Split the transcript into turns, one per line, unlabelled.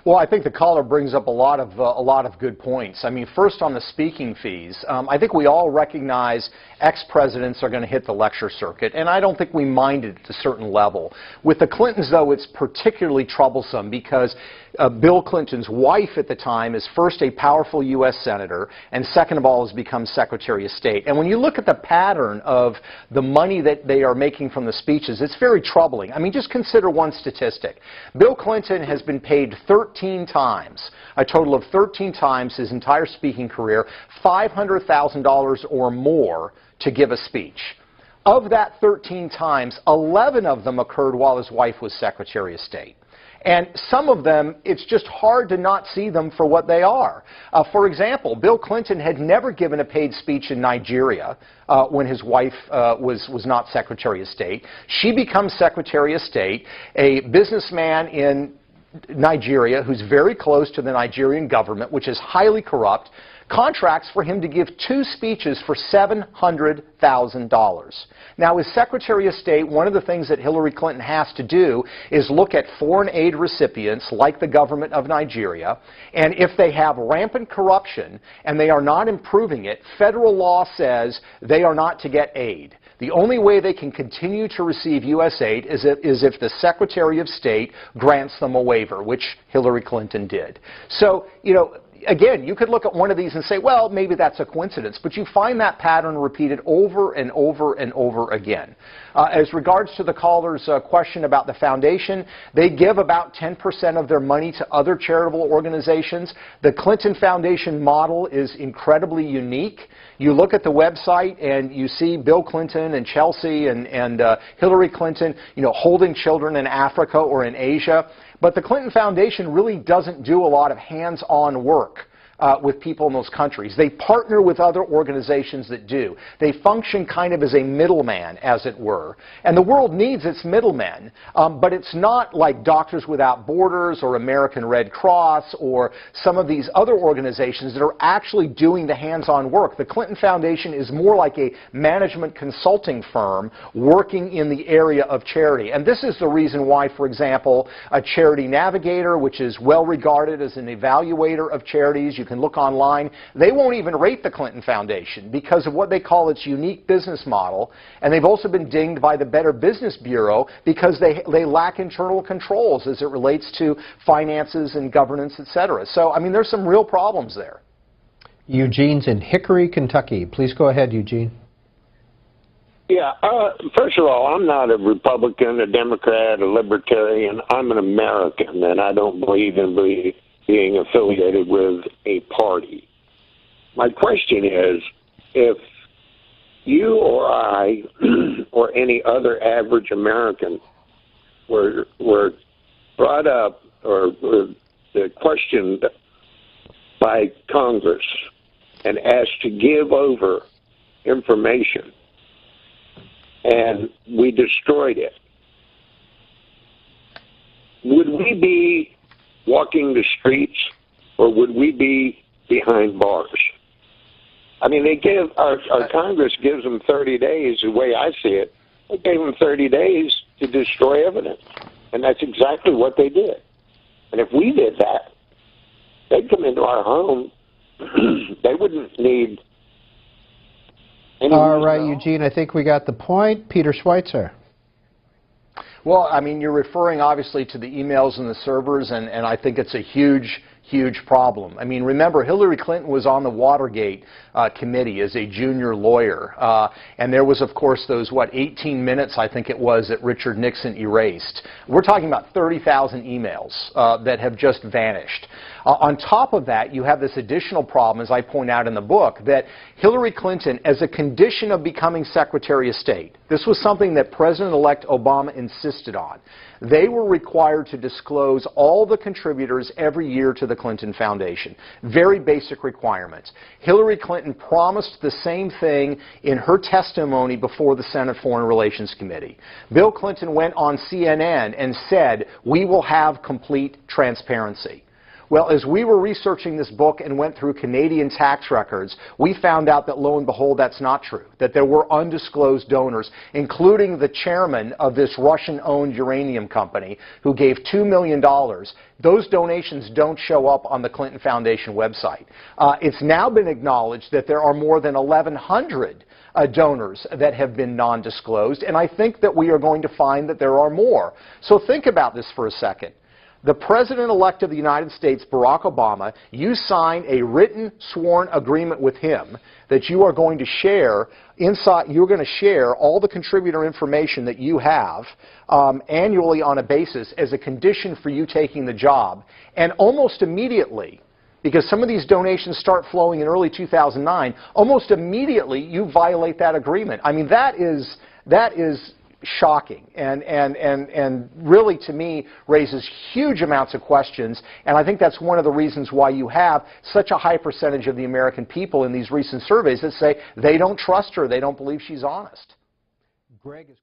Well, I think the caller brings up a lot of good points. I mean, first on the speaking fees, I think we all recognize ex-presidents are going to hit the lecture circuit, and I don't think we mind it at a certain level. With the Clintons, though, it's particularly troublesome because Bill Clinton's wife at the time is first a powerful U.S. senator, and second of all has become Secretary of State. And when you look at the pattern of the money that they are making from the speeches, it's very troubling. I mean, just consider one statistic. Bill Clinton has been paid 13 times, a total of 13 times his entire speaking career, $500,000 or more to give a speech. Of that 13 times, 11 of them occurred while his wife was Secretary of State. And some of them, it's just hard to not see them for what they are. For example, Bill Clinton had never given a paid speech in Nigeria when his wife was not Secretary of State. She becomes Secretary of State, a businessman in Nigeria who's very close to the Nigerian government, which is highly corrupt, contracts for him to give 2 speeches for $700,000. Now, as Secretary of State, one of the things that Hillary Clinton has to do is look at foreign aid recipients like the government of Nigeria, and if they have rampant corruption and they are not improving it, federal law says they are not to get aid. The only way they can continue to receive U.S. aid is if the Secretary of State grants them a waiver, which Hillary Clinton did. So, you know, again, you could look at one of these and say, well, maybe that's a coincidence, but you find that pattern repeated over and over and over again. As regards to the caller's question about the foundation, they give about 10% of their money to other charitable organizations. The Clinton Foundation model is incredibly unique. You look at the website and you see Bill Clinton and Chelsea and Hillary Clinton, you know, holding children in Africa or in Asia. But the Clinton Foundation really doesn't do a lot of hands-on work with people in those countries. They partner with other organizations that do. They function kind of as a middleman, as it were. And the world needs its middlemen, but it's not like Doctors Without Borders or American Red Cross or some of these other organizations that are actually doing the hands-on work. The Clinton Foundation is more like a management consulting firm working in the area of charity. And this is the reason why, for example, a Charity Navigator, which is well regarded as an evaluator of charities, you can look online, they won't even rate the Clinton Foundation because of what they call its unique business model. And they've also been dinged by the Better Business Bureau because they lack internal controls as it relates to finances and governance, etc. So, I mean, there's some real problems there.
Eugene's in Hickory, Kentucky. Please go ahead, Eugene.
Yeah, first of all, I'm not a Republican, a Democrat, a Libertarian. I'm an American, and I don't believe in being affiliated with a party. My question is, if you or I or any other average American were brought up or questioned by Congress and asked to give over information and we destroyed it, would we be walking the streets, or would we be behind bars? I mean, they give our Congress gives them 30 days. The way I see it, they gave them 30 days to destroy evidence, and that's exactly what they did. And if we did that, they'd come into our home. They wouldn't need.
All right, Eugene. I think we got the point. Peter Schweitzer.
Well, I mean, you're referring obviously to the emails and the servers, and I think it's a huge problem. I mean, remember, Hillary Clinton was on the Watergate committee as a junior lawyer, and there was, of course, those, 18 minutes, I think it was, that Richard Nixon erased. We're talking about 30,000 emails that have just vanished. On top of that, you have this additional problem, as I point out in the book, that Hillary Clinton, as a condition of becoming Secretary of State, this was something that President-elect Obama insisted on. They were required to disclose all the contributors every year to the Clinton Foundation. Very basic requirements. Hillary Clinton promised the same thing in her testimony before the Senate Foreign Relations Committee. Bill Clinton went on CNN and said, "We will have complete transparency." Well, as we were researching this book and went through Canadian tax records, we found out that, lo and behold, that's not true, that there were undisclosed donors, including the chairman of this Russian-owned uranium company who gave $2 million. Those donations don't show up on the Clinton Foundation website. It's now been acknowledged that there are more than 1,100 donors that have been non-disclosed, and I think that we are going to find that there are more. So think about this for a second. The President-elect of the United States, Barack Obama, you signed a written, sworn agreement with him that you are going to share you're going to share all the contributor information that you have annually on a basis as a condition for you taking the job. And almost immediately, because some of these donations start flowing in early 2009, almost immediately you violate that agreement. I mean, that is shocking and really, to me, raises huge amounts of questions, and I think that's one of the reasons why you have such a high percentage of the American people in these recent surveys that say they don't trust her, they don't believe she's honest.
Greg is